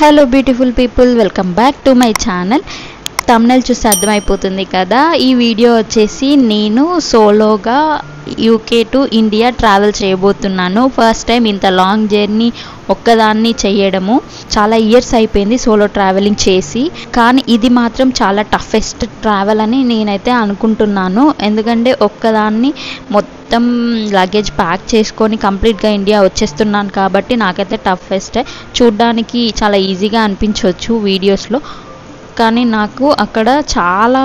Hello beautiful people, welcome back to my channel. Thumbnail చూసి అర్థమైపోతుంది కదా, ఈ వీడియో వచ్చేసి నేను సోలోగా యూకే టు ఇండియా ట్రావెల్ చేయబోతున్నాను. ఫస్ట్ టైం ఇంత లాంగ్ జర్నీ ఒక్కదాన్ని చేయడము. చాలా ఇయర్స్ అయిపోయింది సోలో ట్రావెలింగ్ చేసి, కానీ ఇది మాత్రం చాలా టఫెస్ట్ ట్రావెల్ అని నేనైతే అనుకుంటున్నాను. ఎందుకంటే ఒక్కదాన్ని మొత్తం లగేజ్ ప్యాక్ చేసుకొని కంప్లీట్గా ఇండియా వచ్చేస్తున్నాను కాబట్టి నాకైతే టఫెస్ట్. చూడ్డానికి చాలా ఈజీగా అనిపించవచ్చు వీడియోస్లో, కానీ నాకు అక్కడ చాలా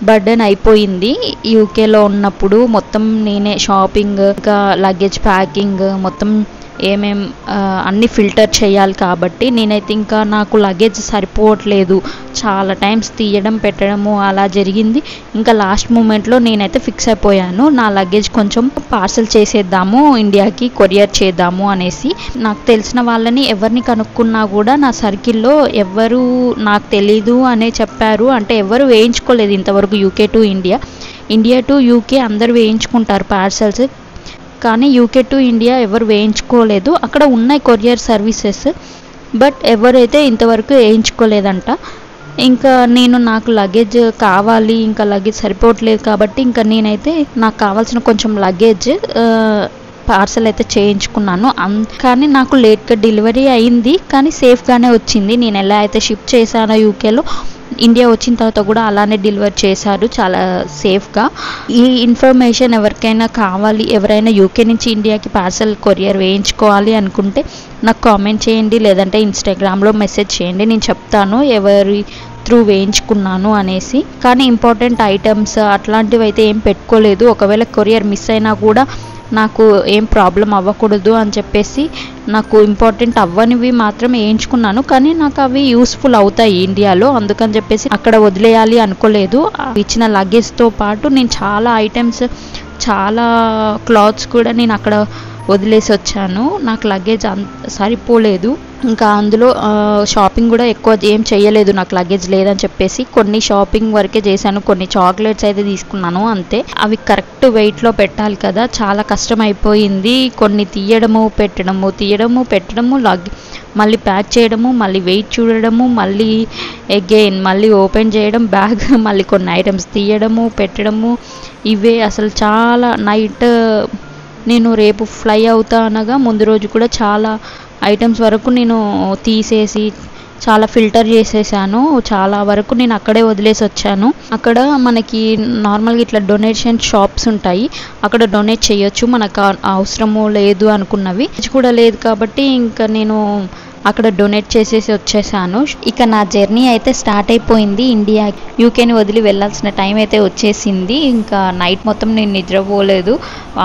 బర్డెన్ అయిపోయింది. యూకేలో ఉన్నప్పుడు మొత్తం నేనే షాపింగ్, ఇంకా లగేజ్ ప్యాకింగ్, మొత్తం అన్నీ ఫిల్టర్ చేయాలి కాబట్టి నేనైతే ఇంకా నాకు లగేజ్ సరిపోవట్లేదు. చాలా టైమ్స్ తీయడం పెట్టడము అలా జరిగింది. ఇంకా లాస్ట్ మూమెంట్లో నేనైతే ఫిక్స్ అయిపోయాను, నా లగేజ్ కొంచెం పార్సల్ చేసేద్దాము, ఇండియాకి కొరియర్ చేద్దాము అనేసి. నాకు తెలిసిన వాళ్ళని ఎవరిని కనుక్కున్నా కూడా నా సర్కిల్లో ఎవరు నాకు తెలీదు అనే చెప్పారు. అంటే ఎవరు వేయించుకోలేదు ఇంతవరకు UK to India. India to UK అందరు వేయించుకుంటారు పార్సల్స్, కానీ యూకే టు ఇండియా ఎవరు వేయించుకోలేదు. అక్కడ ఉన్నాయి కొరియర్ సర్వీసెస్, బట్ ఎవరైతే ఇంతవరకు వేయించుకోలేదంట. ఇంకా నాకు లగేజ్ కావాలి, ఇంకా లగేజ్ సరిపోవట్లేదు కాబట్టి ఇంకా నేనైతే నాకు కావాల్సిన కొంచెం లగేజ్ పార్సల్ అయితే చేయించుకున్నాను. కానీ నాకు లేట్గా డెలివరీ అయింది, కానీ సేఫ్గానే వచ్చింది. నేను ఎలా అయితే షిప్ చేశానో యూకేలో, ఇండియా వచ్చిన తర్వాత కూడా అలానే డెలివర్ చేశారు చాలా సేఫ్గా. ఈ ఇన్ఫర్మేషన్ ఎవరికైనా కావాలి, ఎవరైనా యూకే నుంచి ఇండియాకి పార్సల్ కొరియర్ వేయించుకోవాలి అనుకుంటే నాకు కామెంట్ చేయండి, లేదంటే ఇన్స్టాగ్రామ్లో మెసేజ్ చేయండి. నేను చెప్తాను ఎవరి త్రూ వేయించుకున్నాను అనేసి. కానీ ఇంపార్టెంట్ ఐటమ్స్ అట్లాంటివి అయితే ఏం పెట్టుకోలేదు. ఒకవేళ కొరియర్ మిస్ అయినా కూడా నాకు ఏం ప్రాబ్లం అవ్వకూడదు అని చెప్పేసి నాకు ఇంపార్టెంట్ అవ్వనివి మాత్రం వేయించుకున్నాను. కానీ నాకు అవి యూస్ఫుల్ అవుతాయి ఇండియాలో, అందుకని చెప్పేసి అక్కడ వదిలేయాలి అనుకోలేదు. ఇచ్చిన లగేజ్తో పాటు నేను చాలా ఐటమ్స్, చాలా క్లాత్స్ కూడా నేను అక్కడ వదిలేసి వచ్చాను. నాకు లగేజ్ సరిపోలేదు. ఇంకా అందులో షాపింగ్ కూడా ఎక్కువ ఏం చేయలేదు, నాకు లగేజ్ లేదని చెప్పేసి. కొన్ని షాపింగ్ వరకే చేశాను, కొన్ని చాక్లెట్స్ అయితే తీసుకున్నాను అంతే. అవి కరెక్ట్ వెయిట్లో పెట్టాలి కదా, చాలా కష్టం అయిపోయింది. కొన్ని తీయడము పెట్టడము మళ్ళీ ప్యాక్ చేయడము, మళ్ళీ వెయిట్ చూడడము, మళ్ళీ మళ్ళీ ఓపెన్ చేయడం బ్యాగ్, మళ్ళీ కొన్ని ఐటమ్స్ తీయడము పెట్టడము. ఇవే అసలు చాలా నైట్, నేను రేపు ఫ్లై అవుతా అనగా ముందు రోజు కూడా చాలా ఐటమ్స్ వరకు నేను తీసేసి చాలా ఫిల్టర్ చేసేసాను. చాలా వరకు నేను అక్కడే వదిలేసి వచ్చాను. అక్కడ మనకి నార్మల్గా ఇట్లా డొనేషన్ షాప్స్ ఉంటాయి, అక్కడ డొనేట్ చేయొచ్చు మనకు అవసరము లేదు అనుకున్నవి. కూడా లేదు కాబట్టి ఇంకా నేను అక్కడ డొనేట్ చేసేసి వచ్చేసాను. ఇక నా జర్నీ అయితే స్టార్ట్ అయిపోయింది. యూకేని వదిలి వెళ్ళాల్సిన టైం అయితే వచ్చేసింది. ఇంకా నైట్ మొత్తం నేను నిద్రపోలేదు.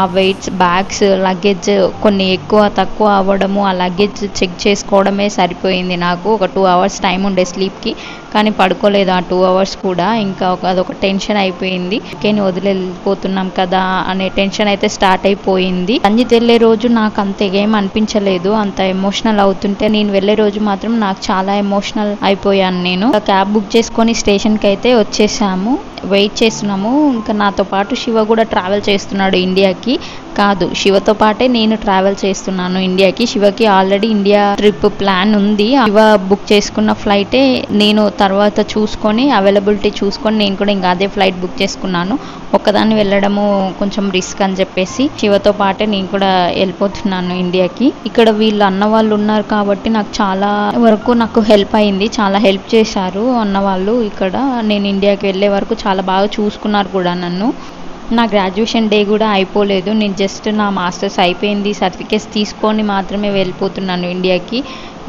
ఆ వెయిట్స్, బ్యాగ్స్, లగేజ్ కొన్ని ఎక్కువ తక్కువ అవ్వడము, ఆ లగేజ్ చెక్ చేసుకోవడమే సరిపోయింది నాకు. ఒక 2 hours టైం ఉండే స్లీప్కి, కానీ పడుకోలేదు ఆ 2 hours కూడా. ఇంకా అదొక టెన్షన్ అయిపోయింది. యూకేని వదిలి వెళ్ళిపోతున్నాం కదా అనే టెన్షన్ అయితే స్టార్ట్ అయిపోయింది. రంజిత్ వెళ్ళే రోజు నాకు అంత ఏం అనిపించలేదు, అంత ఎమోషనల్ అవుతుంటే. నేను వెళ్ళే రోజు మాత్రం నాకు చాలా ఎమోషనల్ అయిపోయాను. నేను క్యాబ్ బుక్ చేసుకొని స్టేషన్కి అయితే వచ్చేసాము, వెయిట్ చేస్తున్నాము. ఇంకా నాతో పాటు శివ కూడా ట్రావెల్ చేస్తున్నాడు ఇండియాకి. కాదు, శివతో పాటే నేను ట్రావెల్ చేస్తున్నాను ఇండియాకి. శివకి ఆల్రెడీ ఇండియా ట్రిప్ ప్లాన్ ఉంది. శివ బుక్ చేసుకున్న ఫ్లైటే నేను తర్వాత చూసుకొని, అవైలబిలిటీ చూసుకొని నేను కూడా ఇంకా అదే ఫ్లైట్ బుక్ చేసుకున్నాను. ఒక్కదాన్ని వెళ్ళడము కొంచెం రిస్క్ అని చెప్పేసి శివతో పాటే నేను కూడా వెళ్ళిపోతున్నాను ఇండియాకి. ఇక్కడ వీళ్ళు అన్న వాళ్ళు ఉన్నారు కాబట్టి నాకు చాలా వరకు నాకు హెల్ప్ అయింది, చాలా హెల్ప్ చేశారు అన్న వాళ్ళు. ఇక్కడ నేను ఇండియాకి వెళ్ళే వరకు చాలా బాగా చూసుకున్నారు కూడా నన్ను. నా గ్రాడ్యుయేషన్ డే కూడా అయిపోలేదు, నేను జస్ట్ నా మాస్టర్స్ అయిపోయింది, సర్టిఫికేట్స్ తీసుకొని మాత్రమే వెళ్ళిపోతున్నాను ఇండియాకి.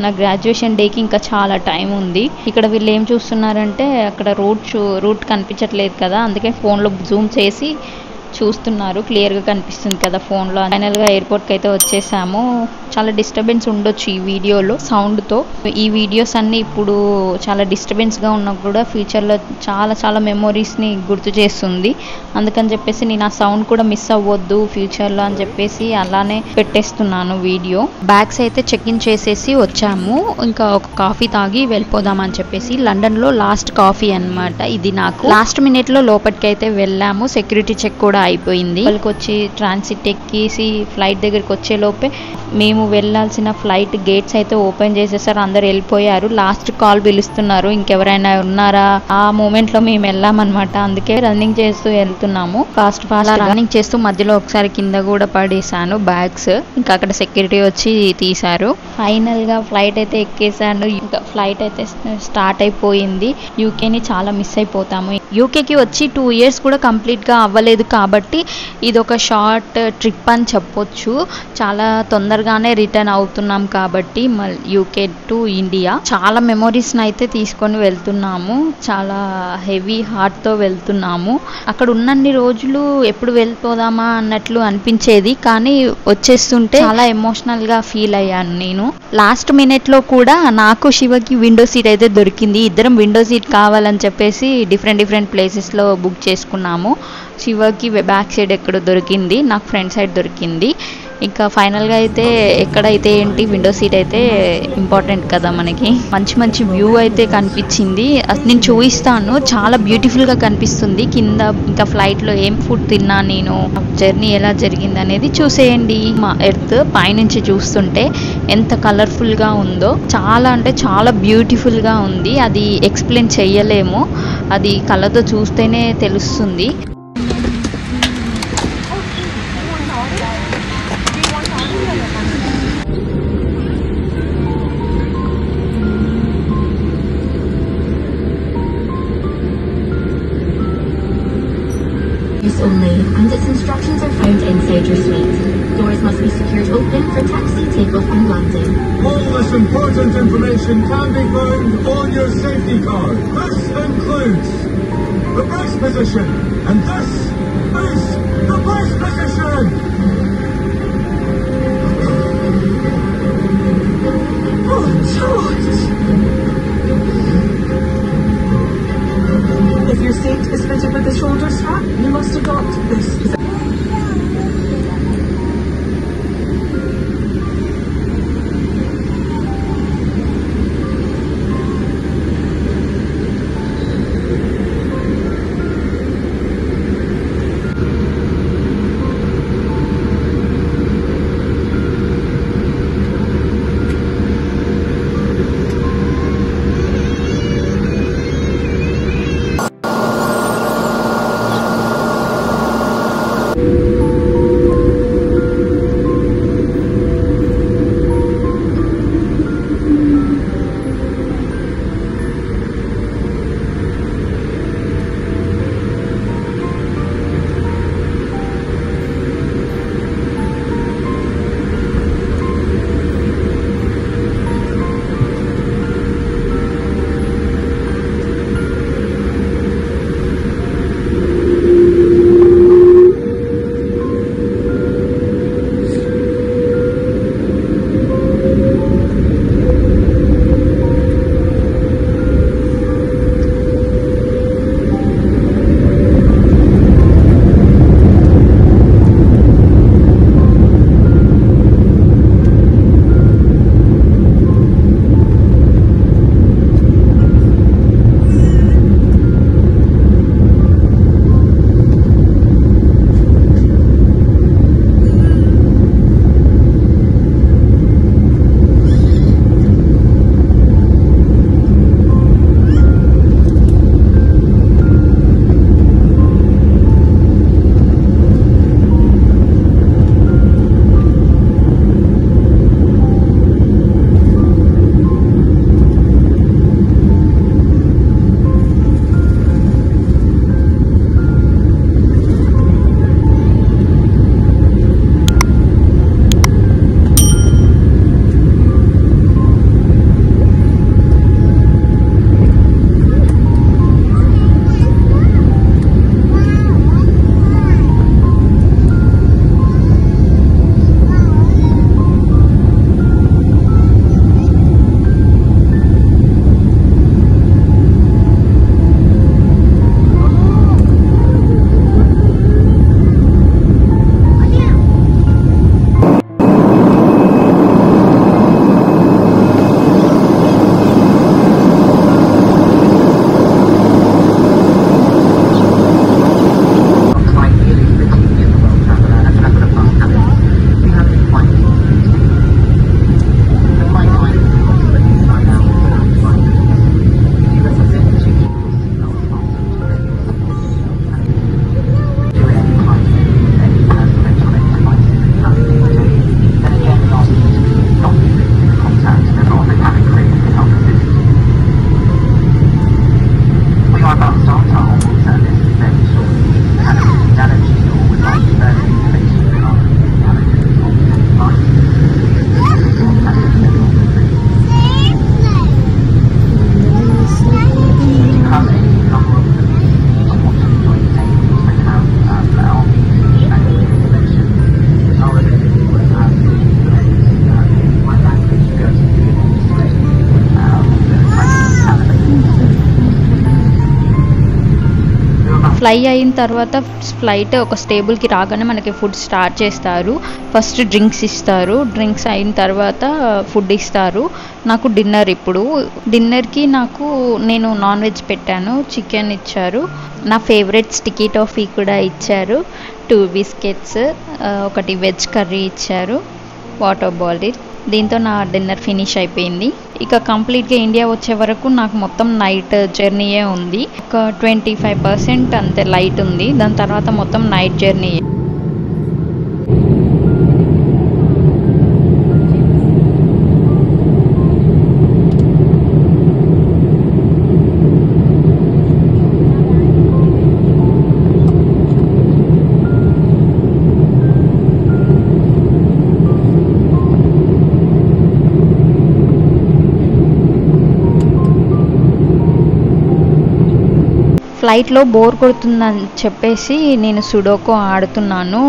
నా గ్రాడ్యుయేషన్ డేకి ఇంకా చాలా టైం ఉంది. ఇక్కడ వీళ్ళు ఏం చూస్తున్నారంటే అక్కడ రూట్ కనిపించట్లేదు కదా, అందుకే ఫోన్లో జూమ్ చేసి చూస్తున్నారు. క్లియర్గా కనిపిస్తుంది కదా ఫోన్లో. ఫైనల్గా ఎయిర్పోర్ట్కి అయితే వచ్చేసాము. చాలా డిస్టర్బెన్స్ ఉండొచ్చు ఈ వీడియోలో సౌండ్తో. ఈ వీడియోస్ అన్నీ ఇప్పుడు చాలా డిస్టర్బెన్స్గా ఉన్నా కూడా ఫ్యూచర్లో చాలా మెమొరీస్ని గుర్తు చేస్తుంది. అందుకని చెప్పేసి నేను ఆ సౌండ్ కూడా మిస్ అవ్వద్దు ఫ్యూచర్లో అని చెప్పేసి అలానే పెట్టేస్తున్నాను వీడియో. బ్యాగ్స్ అయితే చెక్ ఇన్ చేసేసి వచ్చాము. ఇంకా ఒక కాఫీ తాగి వెళ్ళిపోదామని చెప్పేసి. లండన్లో లాస్ట్ కాఫీ అనమాట ఇది. నాకు లాస్ట్ మినిట్లో లోపలికి అయితే వెళ్ళాము, సెక్యూరిటీ చెక్ కూడా అయిపోయింది. వాళ్ళకి వచ్చి ట్రాన్సిట్ ఎక్కేసి ఫ్లైట్ దగ్గరికి వచ్చే లోపే మేము వెళ్ళాల్సిన ఫ్లైట్ గేట్స్ అయితే ఓపెన్ చేసేసారు. అందరు వెళ్ళిపోయారు. లాస్ట్ కాల్ పిలుస్తున్నారు, ఇంకెవరైనా ఉన్నారా? ఆ మూమెంట్ లో మేము వెళ్ళామన్నమాట. అందుకే రన్నింగ్ చేస్తూ వెళ్తున్నాము. ఫాస్ట్ రన్నింగ్ చేస్తూ మధ్యలో ఒకసారి కింద కూడా పడేసాను బ్యాగ్స్. ఇంకా అక్కడ సెక్యూరిటీ వచ్చి తీశారు. ఫైనల్ గా ఫ్లైట్ అయితే ఎక్కేసాను. ఇంకా ఫ్లైట్ అయితే స్టార్ట్ అయిపోయింది. యూకేని చాలా మిస్ అయిపోతాము. యూకేకి వచ్చి 2 years కూడా కంప్లీట్గా అవ్వలేదు కాబట్టి ఇది ఒక షార్ట్ ట్రిప్ అని చెప్పొచ్చు. చాలా తొందరగానే రిటర్న్ అవుతున్నాం కాబట్టి యూకే టు ఇండియా. చాలా మెమొరీస్ని అయితే తీసుకొని వెళ్తున్నాము. చాలా హెవీ హార్ట్తో వెళ్తున్నాము. అక్కడ ఉన్నన్ని రోజులు ఎప్పుడు వెళ్ళిపోదామా అన్నట్లు అనిపించేది, కానీ వచ్చేస్తుంటే చాలా ఎమోషనల్గా ఫీల్ అయ్యాను నేను. లాస్ట్ మినిట్లో కూడా నాకు శివకి విండో సీట్ అయితే దొరికింది. ఇద్దరం విండో సీట్ కావాలని చెప్పేసి డిఫరెంట్ ప్లేసెస్లో బుక్ చేసుకున్నాము. శివకి బ్యాక్ సైడ్ ఎక్కడ దొరికింది, నాకు ఫ్రంట్ సైడ్ దొరికింది. ఇంకా ఫైనల్గా అయితే ఎక్కడైతే ఏంటి విండో సీట్ అయితే ఇంపార్టెంట్ కదా మనకి. మంచి వ్యూ అయితే కనిపించింది. నేను చూపిస్తాను, చాలా బ్యూటిఫుల్గా కనిపిస్తుంది కింద. ఇంకా ఫ్లైట్లో ఏం ఫుడ్ తిన్నా నేను, జర్నీ ఎలా జరిగింది అనేది చూసేయండి. మా ఎర్త్ పైనుంచి చూస్తుంటే ఎంత కలర్ఫుల్గా ఉందో, చాలా అంటే చాలా బ్యూటిఫుల్గా ఉంది. అది ఎక్స్ప్లెయిన్ చెయ్యలేము, అది కళ్ళతో చూస్తేనే తెలుస్తుంది. Only, and its instructions are found inside your suite. Doors must be secured open for taxi, takeoff and landing. All this important information can be found on your safety card. This includes the brace position, and this is the brace position! Oh, George! If your seat is fitted with the shoulder strap, you must adopt this position. Fly అయిన తర్వాత flight ఒక స్టేబుల్కి రాగానే మనకి food start చేస్తారు. First drinks ఇస్తారు, drinks అయిన తర్వాత food ఇస్తారు. నాకు డిన్నర్ ఇప్పుడు డిన్నర్కి నేను నాన్ వెజ్ పెట్టాను, చికెన్ ఇచ్చారు. నా ఫేవరెట్ స్టిక్కీ టాఫీ కూడా ఇచ్చారు, 2 బిస్కెట్స్, ఒకటి వెజ్ కర్రీ ఇచ్చారు, వాటర్ బాటిల్. దీంతో నా డిన్నర్ ఫినిష్ అయిపోయింది. ఇక కంప్లీట్గా ఇండియా వచ్చే వరకు నాకు మొత్తం నైట్ జర్నీయే ఉంది. ఒక 25% అంతే లైట్ ఉంది, దాని తర్వాత మొత్తం నైట్ జర్నీ. ఫ్లైట్లో బోర్ కొడుతుందని చెప్పేసి నేను సుడోకో ఆడుతున్నాను.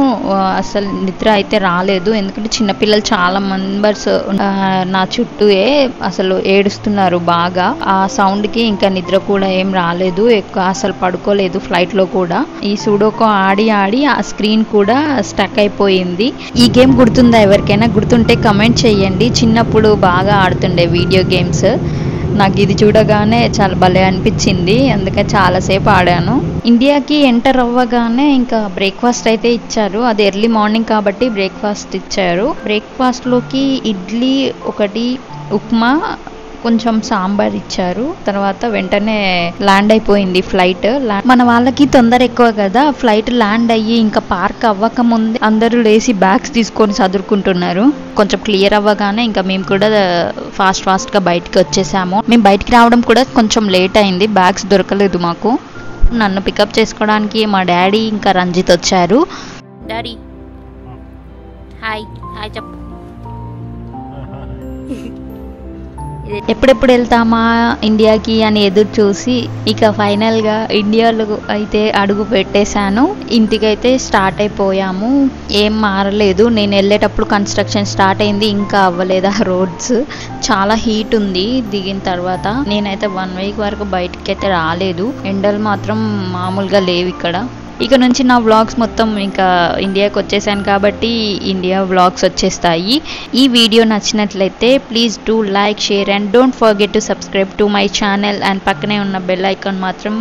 అసలు నిద్ర అయితే రాలేదు, ఎందుకంటే చిన్నపిల్లలు చాలా మెంబర్స్ నా చుట్టూయే అసలు ఏడుస్తున్నారు బాగా. ఆ సౌండ్కి ఇంకా నిద్ర కూడా ఏం రాలేదు, ఎక్కువ అసలు పడుకోలేదు ఫ్లైట్లో కూడా. ఈ సుడోకో ఆడి ఆ స్క్రీన్ కూడా స్టక్ అయిపోయింది. ఈ గేమ్ గుర్తుందా ఎవరికైనా? గుర్తుంటే కమెంట్ చేయండి. చిన్నప్పుడు బాగా ఆడుతుండే వీడియో గేమ్స్. నాకు ఇది చూడగానే చాలా భలే అనిపించింది, అందుకే చాలాసేపు ఆడాను. ఇండియాకి ఎంటర్ అవ్వగానే ఇంకా బ్రేక్ఫాస్ట్ అయితే ఇచ్చారు. అది ఎర్లీ మార్నింగ్ కాబట్టి బ్రేక్ఫాస్ట్ ఇచ్చారు. బ్రేక్ఫాస్ట్లోకి ఇడ్లీ ఒకటి, ఉప్మా, కొంచెం సాంబార్ ఇచ్చారు. తర్వాత వెంటనే ల్యాండ్ అయిపోయింది ఫ్లైట్. మన వాళ్ళకి తొందర ఎక్కువ కదా, ఫ్లైట్ ల్యాండ్ అయ్యి ఇంకా పార్క్ అవ్వక ముందే అందరూ లేచి బ్యాగ్స్ తీసుకొని చదువుకుంటున్నారు. కొంచెం క్లియర్ అవ్వగానే ఇంకా మేము కూడా ఫాస్ట్గా బయటికి వచ్చేసాము. మేము బయటికి రావడం కూడా కొంచెం లేట్ అయింది, బ్యాగ్స్ దొరకలేదు మాకు. నన్ను పికప్ చేసుకోవడానికి మా డాడీ ఇంకా రంజిత్ వచ్చారు. డాడీ హాయ్ హాయ్ చెప్పు. ఎప్పుడెప్పుడు వెళ్తామా ఇండియాకి అని ఎదురు చూసి ఇక ఫైనల్గా ఇండియాలో అయితే అడుగు పెట్టేశాను. ఇంటికైతే స్టార్ట్ అయిపోయాము. ఏం మారలేదు, నేను వెళ్ళేటప్పుడు కన్స్ట్రక్షన్ స్టార్ట్ అయింది, ఇంకా అవ్వలేదు. ఆ రోడ్స్ చాలా హీట్ ఉంది దిగిన తర్వాత. నేనైతే 1 వీక్ వరకు బయటికి అయితే రాలేదు. ఎండలు మాత్రం మామూలుగా లేవు ఇక్కడ. ఇక నుంచి నా వ్లాగ్స్ మొత్తం ఇంకా ఇండియాకి వచ్చేసాను కాబట్టి ఇండియా వ్లాగ్స్ వచ్చేస్తాయి. ఈ వీడియో నచ్చినట్లయితే please do like, share and don't forget to subscribe to my channel. And పక్కనే ఉన్న బెల్ ఐకాన్ మాత్రం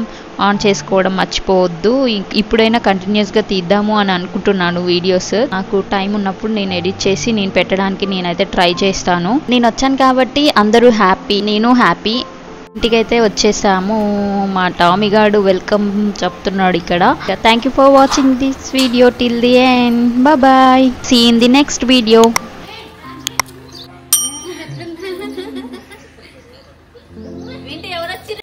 ఆన్ చేసుకోవడం మర్చిపోవద్దు. ఇప్పుడైనా కంటిన్యూస్గా తీద్దాము అని అనుకుంటున్నాను వీడియోస్. నాకు టైం ఉన్నప్పుడు నేను ఎడిట్ చేసి నేను పెట్టడానికి నేనైతే ట్రై చేస్తాను. నేను వచ్చాను కాబట్టి అందరూ హ్యాపీ, నేను హ్యాపీ. ఇంటికైతే వచ్చేసాము. మా టామీ గాడు వెల్కమ్ చెప్తున్నాడు ఇక్కడ. Thank you for watching this video till the end. Bye, see in the next video.